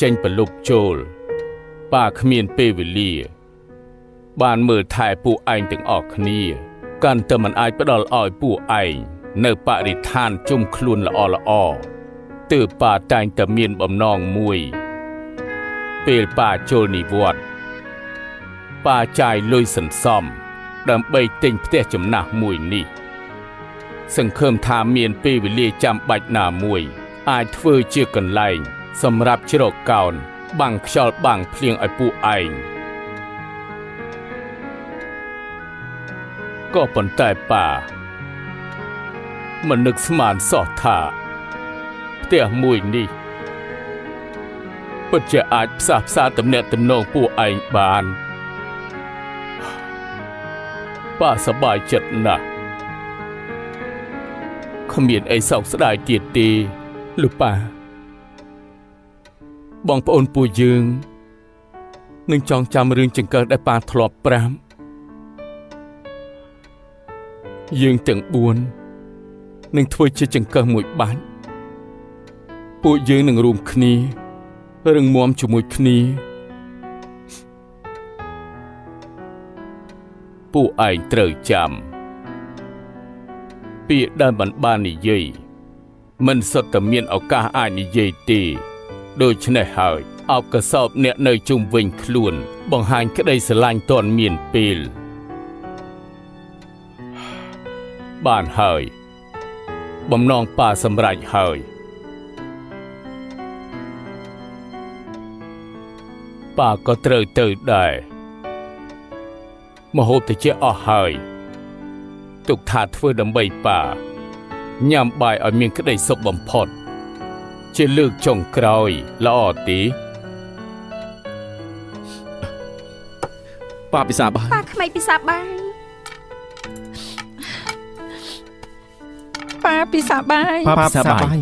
ចេញប្រលប់ចូលប៉ាគ្មានពេលវេលាបានមើលថែពួកឯងទាំងអស់គ្នាកាន់តែមិនអាចផ្ដល់ឲ្យពួកឯងនៅបរិស្ថានជុំខ្លួនល្អទើបប៉ាតែងតែមានបំណងមួយពេលប៉ាចូលនិវត្តន៍ប៉ាចាយលុយសន្សំដើម្បីទិញផ្ទះចំណាស់មួយនេះសង្ឃឹមថាមានពេលវេលាចាំបាច់ណាមួយអាចធ្វើជាកន្លែងសម្រាប់ជ្រកកោនបាំងខ្យល់បាំងភ្លៀងឲ្យពួកឯងក៏ប៉ុន្តែប៉ាមិននឹកស្មានសោះថាផ្ទះមួយនេះពិតជាអាចផ្សះផ្សាទំនាក់ទំនងពួកឯងបានប៉ាសប្បាយចិត្តណាស់គ្មានអីសោកស្ដាយទៀតទេលោកប៉ាបងប្អូនពួកយើងនឹងចងចាំរឿងចង្កឹះដែលប៉ាធ្លាប់ប្រាំយើងទាំង4នឹងធ្វើជាចង្កឹះមួយបាច់ពួកយើងនឹងរួមគ្នារឹងមាំជាមួយគ្នាពួកឯងត្រូវចាំពាក្យដែលមិនបាននិយាយមិនសុទ្ធតែមានឱកាសអាចនិយាយទេដូច្នេះហើយអបកសោបអ្នកនៅជុំវិញខ្លួនបង្ហាញក្តីស្រឡាញ់ទាន់មានពេលបានហើយបំណងប៉ាសម្រេចហើយប៉ាក៏ត្រូវទៅដែរមហូបតិចអស់ហើយទុកថាធ្វើដើម្បីប៉ាញ៉ាំបាយឲ្យមានក្តីសុខបំផុតជាលើកចុងក្រោយល្អទេប៉ាពិសាបាយប៉ាក្មេងពិសាបាយប៉ាពិសាបាយប៉ាពិសាបាយ